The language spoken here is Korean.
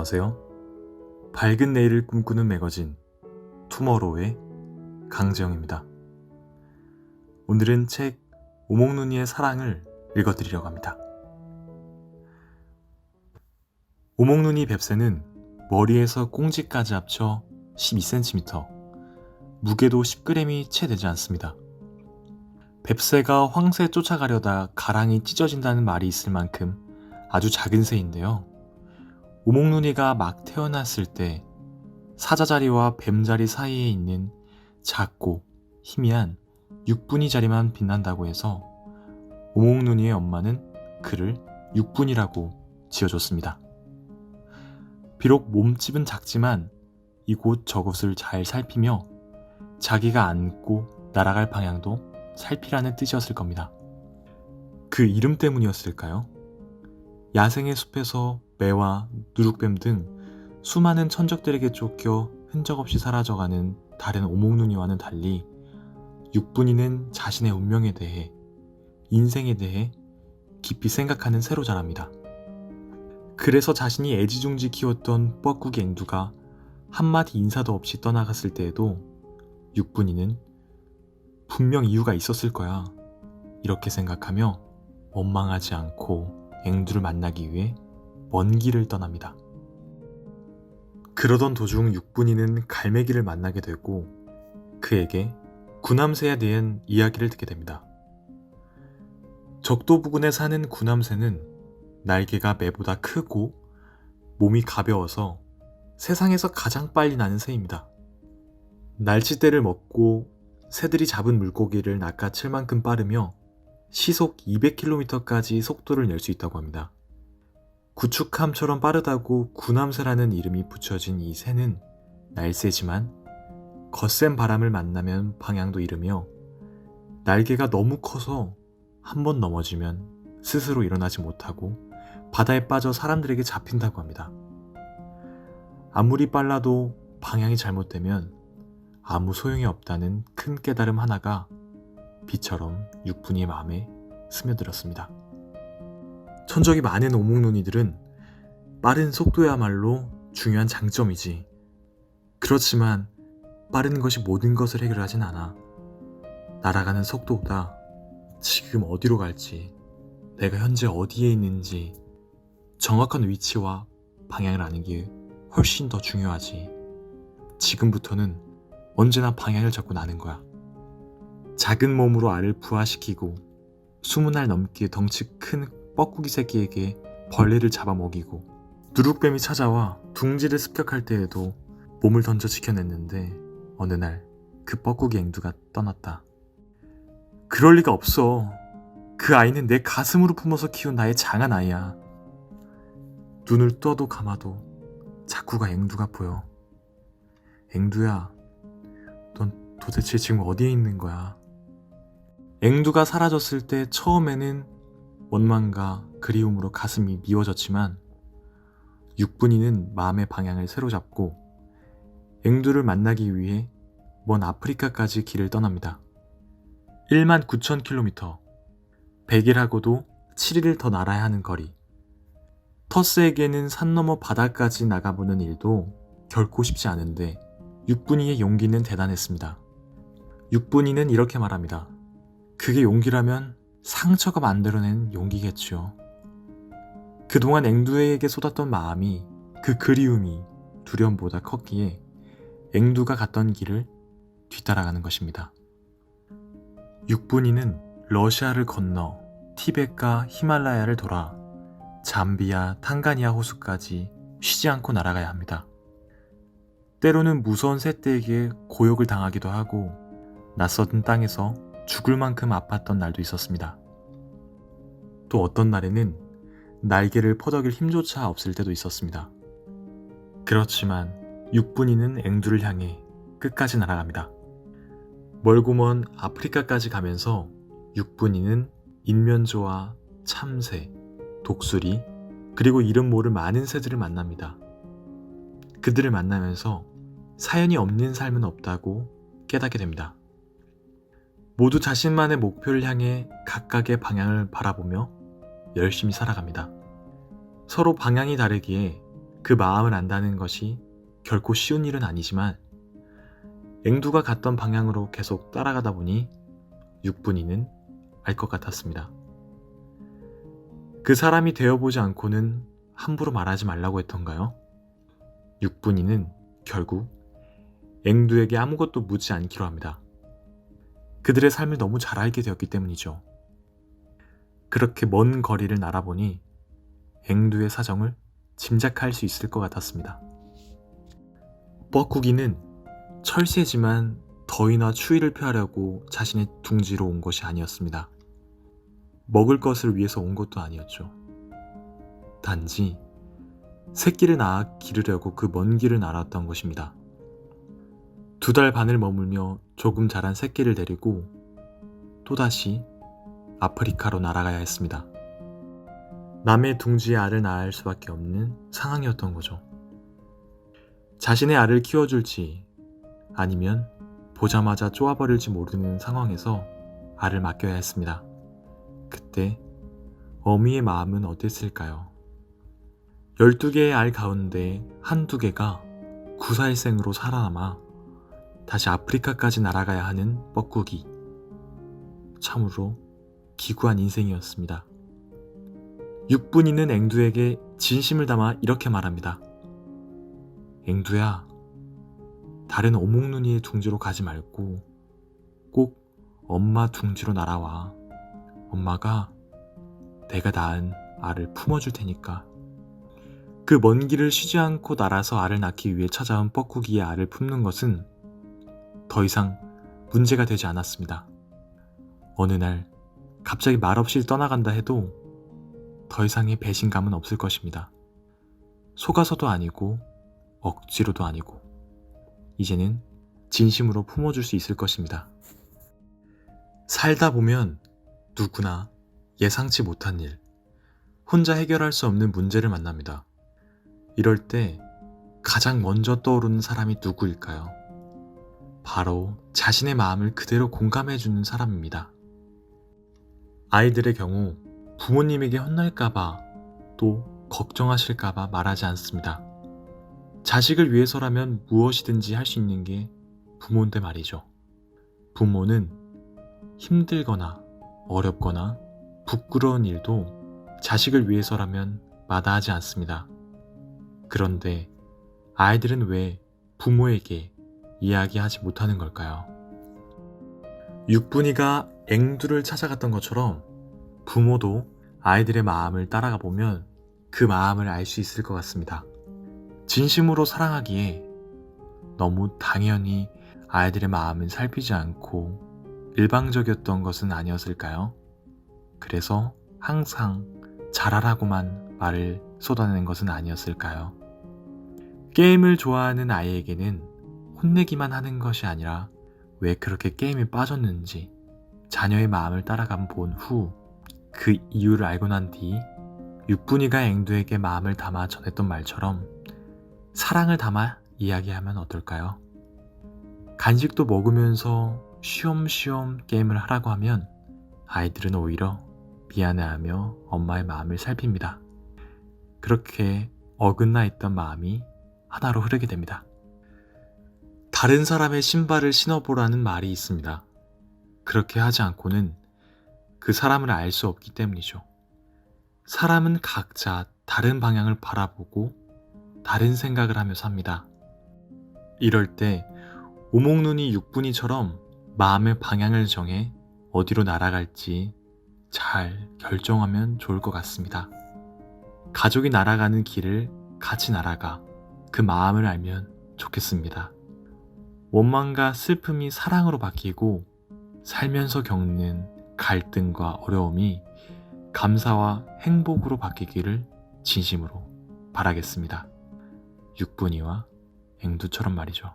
안녕하세요. 밝은 내일을 꿈꾸는 매거진 투머로우의 강재영입니다. 오늘은 책 오목눈이의 사랑을 읽어드리려고 합니다. 오목눈이 뱁새는 머리에서 꽁지까지 합쳐 12cm, 무게도 10g이 채 되지 않습니다. 뱁새가 황새 쫓아가려다 가랑이 찢어진다는 말이 있을 만큼 아주 작은 새인데요. 오목눈이가 막 태어났을 때 사자자리와 뱀자리 사이에 있는 작고 희미한 육분이 자리만 빛난다고 해서 오목눈이의 엄마는 그를 육분이라고 지어줬습니다. 비록 몸집은 작지만 이곳 저곳을 잘 살피며 자기가 앉고 날아갈 방향도 살피라는 뜻이었을 겁니다. 그 이름 때문이었을까요? 야생의 숲에서 매와 누룩뱀 등 수많은 천적들에게 쫓겨 흔적 없이 사라져가는 다른 오목눈이와는 달리 육분이는 자신의 운명에 대해, 인생에 대해 깊이 생각하는 새로 자랍니다. 그래서 자신이 애지중지 키웠던 뻐꾸기 앵두가 한마디 인사도 없이 떠나갔을 때에도 육분이는 분명 이유가 있었을 거야, 이렇게 생각하며 원망하지 않고 앵두를 만나기 위해 먼 길을 떠납니다. 그러던 도중 육분이는 갈매기를 만나게 되고 그에게 구남새에 대한 이야기를 듣게 됩니다. 적도 부근에 사는 구남새는 날개가 매보다 크고 몸이 가벼워서 세상에서 가장 빨리 나는 새입니다. 날치대를 먹고 새들이 잡은 물고기를 낚아챌 만큼 빠르며 시속 200km까지 속도를 낼 수 있다고 합니다. 구축함처럼 빠르다고 구남새라는 이름이 붙여진 이 새는 날새지만 거센 바람을 만나면 방향도 잃으며 날개가 너무 커서 한 번 넘어지면 스스로 일어나지 못하고 바다에 빠져 사람들에게 잡힌다고 합니다. 아무리 빨라도 방향이 잘못되면 아무 소용이 없다는 큰 깨달음 하나가 비처럼 육분이의 마음에 스며들었습니다. 천적이 많은 오목눈이들은 빠른 속도야말로 중요한 장점이지. 그렇지만 빠른 것이 모든 것을 해결하진 않아. 날아가는 속도보다 지금 어디로 갈지, 내가 현재 어디에 있는지 정확한 위치와 방향을 아는 게 훨씬 더 중요하지. 지금부터는 언제나 방향을 잡고 나는 거야. 작은 몸으로 알을 부화시키고 20알 넘게 덩치 큰 뻐꾸기 새끼에게 벌레를 잡아먹이고 누룩뱀이 찾아와 둥지를 습격할 때에도 몸을 던져 지켜냈는데 어느 날 그 뻐꾸기 앵두가 떠났다. 그럴 리가 없어. 그 아이는 내 가슴으로 품어서 키운 나의 장한 아이야. 눈을 떠도 감아도 자꾸가 앵두가 보여. 앵두야, 넌 도대체 지금 어디에 있는 거야? 앵두가 사라졌을 때 처음에는 원망과 그리움으로 가슴이 미워졌지만 육분이는 마음의 방향을 새로 잡고 앵두를 만나기 위해 먼 아프리카까지 길을 떠납니다. 19,000km, 100일하고도 7일을 더 날아야 하는 거리. 터스에게는 산 너머 바다까지 나가보는 일도 결코 쉽지 않은데 육분이의 용기는 대단했습니다. 육분이는 이렇게 말합니다. 그게 용기라면 상처가 만들어낸 용기겠죠. 그동안 앵두에게 쏟았던 마음이, 그 그리움이 두려움보다 컸기에 앵두가 갔던 길을 뒤따라가는 것입니다. 육분이는 러시아를 건너 티벳과 히말라야를 돌아 잠비아, 탕가니아 호수까지 쉬지 않고 날아가야 합니다. 때로는 무서운 새떼에게 고역을 당하기도 하고 낯선 땅에서 죽을 만큼 아팠던 날도 있었습니다. 또 어떤 날에는 날개를 퍼덕일 힘조차 없을 때도 있었습니다. 그렇지만 육분이는 앵두를 향해 끝까지 날아갑니다. 멀고 먼 아프리카까지 가면서 육분이는 인면조와 참새, 독수리, 그리고 이름 모를 많은 새들을 만납니다. 그들을 만나면서 사연이 없는 삶은 없다고 깨닫게 됩니다. 모두 자신만의 목표를 향해 각각의 방향을 바라보며 열심히 살아갑니다. 서로 방향이 다르기에 그 마음을 안다는 것이 결코 쉬운 일은 아니지만 앵두가 갔던 방향으로 계속 따라가다 보니 육분이는 알 것 같았습니다. 그 사람이 되어보지 않고는 함부로 말하지 말라고 했던가요? 육분이는 결국 앵두에게 아무것도 묻지 않기로 합니다. 그들의 삶을 너무 잘 알게 되었기 때문이죠. 그렇게 먼 거리를 날아보니 앵두의 사정을 짐작할 수 있을 것 같았습니다. 뻐꾸기는 철새지만 더위나 추위를 피하려고 자신의 둥지로 온 것이 아니었습니다. 먹을 것을 위해서 온 것도 아니었죠. 단지 새끼를 낳아 기르려고 그 먼 길을 날았던 것입니다. 2달 반을 머물며 조금 자란 새끼를 데리고 또다시 아프리카로 날아가야 했습니다. 남의 둥지에 알을 낳을 수밖에 없는 상황이었던 거죠. 자신의 알을 키워줄지 아니면 보자마자 쪼아버릴지 모르는 상황에서 알을 맡겨야 했습니다. 그때 어미의 마음은 어땠을까요? 12개의 알 가운데 한두 개가 구사일생으로 살아남아 다시 아프리카까지 날아가야 하는 뻐꾸기. 참으로 기구한 인생이었습니다. 육분이는 앵두에게 진심을 담아 이렇게 말합니다. 앵두야, 다른 오목눈이의 둥지로 가지 말고 꼭 엄마 둥지로 날아와. 엄마가 내가 낳은 알을 품어줄 테니까. 그 먼 길을 쉬지 않고 날아서 알을 낳기 위해 찾아온 뻐꾸기의 알을 품는 것은 더 이상 문제가 되지 않았습니다. 어느 날 갑자기 말없이 떠나간다 해도 더 이상의 배신감은 없을 것입니다. 속아서도 아니고 억지로도 아니고 이제는 진심으로 품어줄 수 있을 것입니다. 살다 보면 누구나 예상치 못한 일, 혼자 해결할 수 없는 문제를 만납니다. 이럴 때 가장 먼저 떠오르는 사람이 누구일까요? 바로 자신의 마음을 그대로 공감해주는 사람입니다. 아이들의 경우 부모님에게 혼날까봐 또 걱정하실까봐 말하지 않습니다. 자식을 위해서라면 무엇이든지 할 수 있는 게 부모인데 말이죠. 부모는 힘들거나 어렵거나 부끄러운 일도 자식을 위해서라면 마다하지 않습니다. 그런데 아이들은 왜 부모에게 이야기하지 못하는 걸까요? 육분이가 앵두를 찾아갔던 것처럼 부모도 아이들의 마음을 따라가 보면 그 마음을 알 수 있을 것 같습니다. 진심으로 사랑하기에 너무 당연히 아이들의 마음을 살피지 않고 일방적이었던 것은 아니었을까요? 그래서 항상 잘하라고만 말을 쏟아내는 것은 아니었을까요? 게임을 좋아하는 아이에게는 혼내기만 하는 것이 아니라 왜 그렇게 게임에 빠졌는지 자녀의 마음을 따라가 본 후 그 이유를 알고 난 뒤 육분이가 앵두에게 마음을 담아 전했던 말처럼 사랑을 담아 이야기하면 어떨까요? 간식도 먹으면서 쉬엄쉬엄 게임을 하라고 하면 아이들은 오히려 미안해하며 엄마의 마음을 살핍니다. 그렇게 어긋나 있던 마음이 하나로 흐르게 됩니다. 다른 사람의 신발을 신어보라는 말이 있습니다. 그렇게 하지 않고는 그 사람을 알 수 없기 때문이죠. 사람은 각자 다른 방향을 바라보고 다른 생각을 하며 삽니다. 이럴 때 오목눈이 육분이처럼 마음의 방향을 정해 어디로 날아갈지 잘 결정하면 좋을 것 같습니다. 가족이 날아가는 길을 같이 날아가 그 마음을 알면 좋겠습니다. 원망과 슬픔이 사랑으로 바뀌고 살면서 겪는 갈등과 어려움이 감사와 행복으로 바뀌기를 진심으로 바라겠습니다. 육분이와 앵두처럼 말이죠.